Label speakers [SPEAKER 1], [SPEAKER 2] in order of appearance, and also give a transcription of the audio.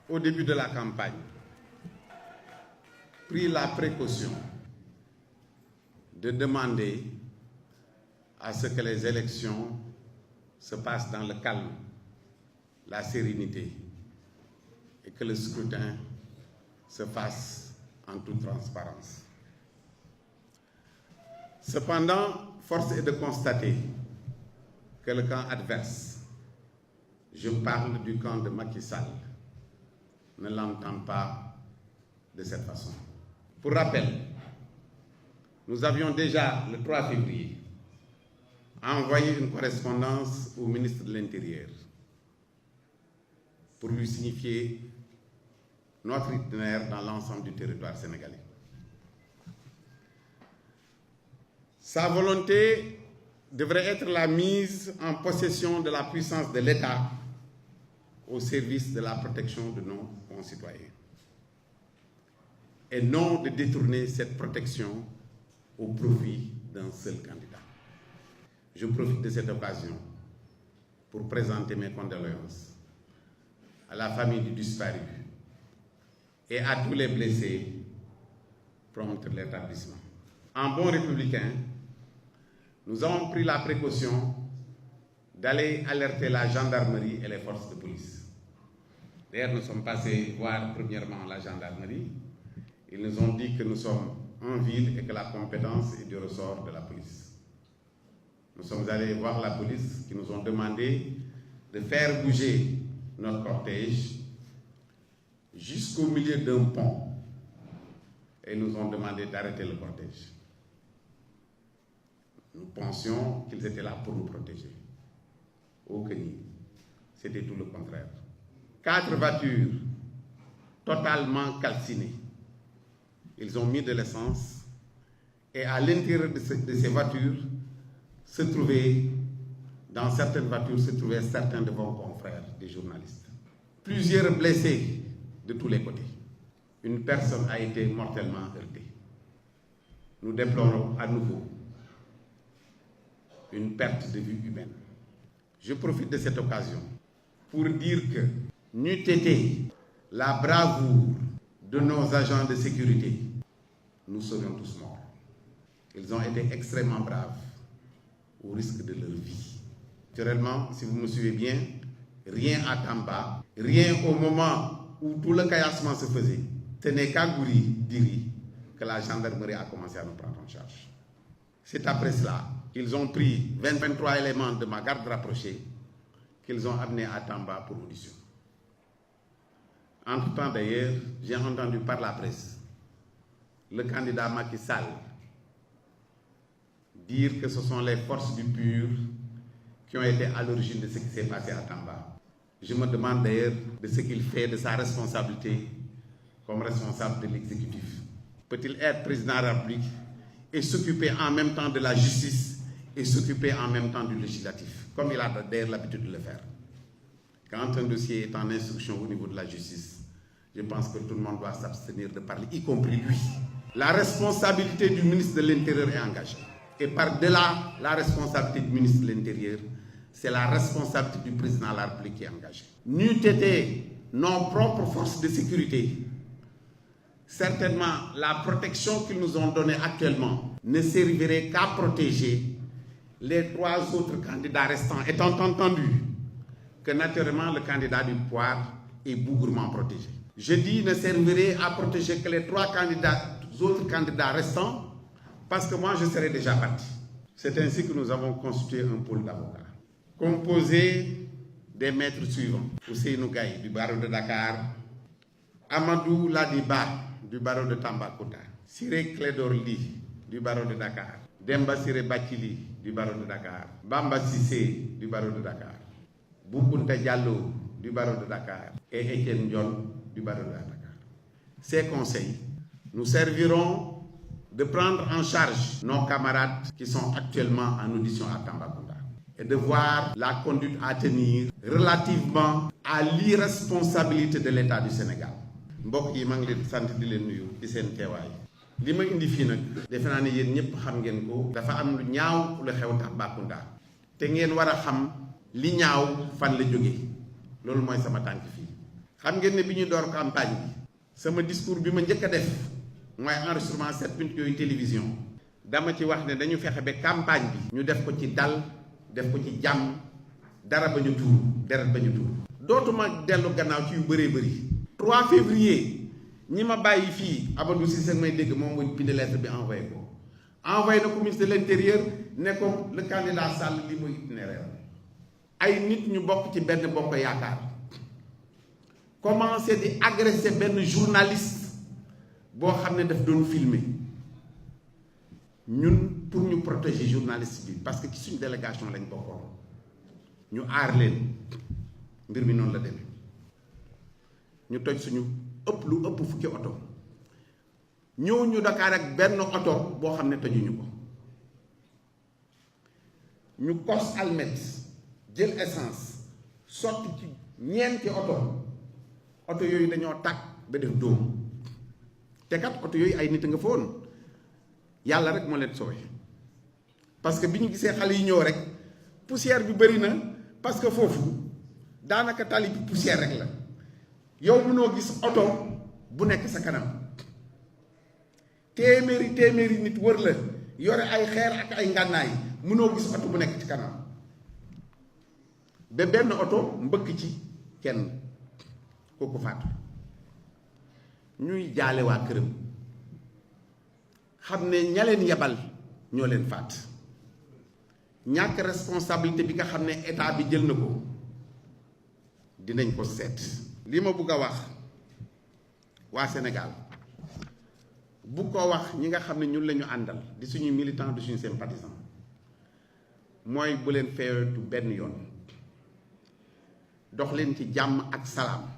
[SPEAKER 1] au début de la campagne, pris la précaution de demander à ce que les élections se passent dans le calme, la sérénité et que le scrutin se fasse en toute transparence. Cependant, force est de constater que le camp adverse, je parle du camp de Macky Sall, ne l'entend pas de cette façon. Pour rappel, nous avions déjà, le 3 février, envoyé une correspondance au ministre de l'Intérieur pour lui signifier notre itinéraire dans l'ensemble du territoire sénégalais. Sa volonté devrait être la mise en possession de la puissance de l'État au service de la protection de nos concitoyens et non de détourner cette protection au profit d'un seul candidat. Je profite de cette occasion pour présenter mes condoléances à la famille du disparu et à tous les blessés prompts de l'établissement. En bon républicain, nous avons pris la précaution d'aller alerter la gendarmerie et les forces de police. D'ailleurs, nous sommes passés voir premièrement la gendarmerie. Ils nous ont dit que nous sommes en ville et que la compétence est du ressort de la police. Nous sommes allés voir la police qui nous ont demandé de faire bouger notre cortège jusqu'au milieu d'un pont et nous ont demandé d'arrêter le cortège. Nous pensions qu'ils étaient là pour nous protéger. Oh que ni, c'était tout le contraire. 4 voitures totalement calcinées. Ils ont mis de l'essence et à l'intérieur de ces voitures se trouvaient, dans certaines voitures se trouvaient certains de vos confrères, des journalistes. Plusieurs blessés de tous les côtés. Une personne a été mortellement heurtée. Nous déplorons à nouveau une perte de vie humaine. Je profite de cette occasion pour dire que n'eût été la bravoure de nos agents de sécurité, nous serions tous morts. Ils ont été extrêmement braves au risque de leur vie. Naturellement, si vous me suivez bien, rien à Tamba, rien au moment où tout le caillassement se faisait. Ce n'est qu'à Gouri-Diri que la gendarmerie a commencé à nous prendre en charge. C'est après cela qu'ils ont pris 23 éléments de ma garde rapprochée qu'ils ont amenés à Tamba pour audition. Entre-temps d'ailleurs, j'ai entendu par la presse le candidat Macky Sall dire que ce sont les forces du PUR qui ont été à l'origine de ce qui s'est passé à Tamba. Je me demande d'ailleurs de ce qu'il fait de sa responsabilité comme responsable de l'exécutif. Peut-il être président de la République et s'occuper en même temps de la justice et s'occuper en même temps du législatif, comme il a d'ailleurs l'habitude de le faire. Quand un dossier est en instruction au niveau de la justice, je pense que tout le monde doit s'abstenir de parler, y compris lui. La responsabilité du ministre de l'Intérieur est engagée. Et par-delà la responsabilité du ministre de l'Intérieur, c'est la responsabilité du président de la République qui est engagée. N'eût été nos propres forces de sécurité, certainement la protection qu'ils nous ont donnée actuellement ne servirait qu'à protéger les 3 autres candidats restants, étant entendu que naturellement le candidat du pouvoir est bougrement protégé. Je dis ne servirait à protéger que les 3 autres candidats restants, parce que moi je serais déjà parti. C'est ainsi que nous avons constitué un pôle d'avocats, composé des maîtres suivants: Ousseynou Gaye du barreau de Dakar, Amadou Ladiba du barreau de Tambacounda, Siré Clédor Ly du barreau de Dakar, Demba Siré Bakili du barreau de Dakar, Bamba Sissé du barreau de Dakar, Boukounta Diallo du barreau de Dakar et Étienne Dione du barreau de Dakar. Ces conseils nous serviront de prendre en charge nos camarades qui sont actuellement en audition à Tambacounda et de voir la conduite à tenir relativement à l'irresponsabilité de l'État du Sénégal. Mbokk yi maa ngi leen sant di leen nuyu ci seen teewaay. Li ma indi fii nag defe naa ne yéen ñëpp xam ngeen ko, dafa am lu ñaaw lu xew Tambacounda te ngeen war a xam li ñaaw fan la jóge. Loolu mooy sama tànk fii. xam ngeen ne bi ñu door campagne bi sama discours bi ma njëkk a def mooy enregistrement 7 minutes yooyu télévision dama ci wax ne dañu fexe ba campagne bi ñu def ko ci dal def ko ci jàmm dara ba ñu tuur deret ba ñu tuur dootuma dellu gannaaw ci yu bëree bëri 3 février ñi ma bàyyi fii Amadou Cissé may dégg moom mooy bind lettre bi envoyé na ko ministre de l'intérieur ne ko le candidat Sall li mooy itinéraire ay nit ñu bokk ci benn bokk yaakaar commencé di agresser benn journaliste boo xam ne daf doon filmer ñun pour ñu protéger journaliste bi parce que ci suñu délégation lañ bokkoon ñu aar leen mbir mi noonu la demee ñu toj suñu lu ëpp fukki oto ñëw ñu Dakar ak benn oto boo xam ne tojuñu ko ñu kos almet jël essence sotti ci ñeenti oto yooyu dañoo tàkk ba def dóom te kat oto yooyu ay nit nga fa woon yàlla rek moo leen sooy parce que bi ñu gisee xale yi ñëw rek poussière bi bëri na parce que foofu daanaka tali bi poussière rek la yow mënoo gis oto bu nekk sa kanam téeméeri nit wër la yore ay xeer ak ay ngànnaay mënoo gis oto bu nekk ci kanam ba benn oto mbëkk ci kenn kooku faatu ñuy jaale waa këram xam ne ña leen yebal ñoo leen faat ñàkk responsabilité bi nga xam ne état bi jël na ko dinañ ko seet. li ma bugg a wax waa Sénégal bu ko wax ñi nga xam ne ñun la ñu àndal di suñuy militant di suñu sympathisant mooy bu leen feewetu benn yoon dox leen ci jàmm ak salaam.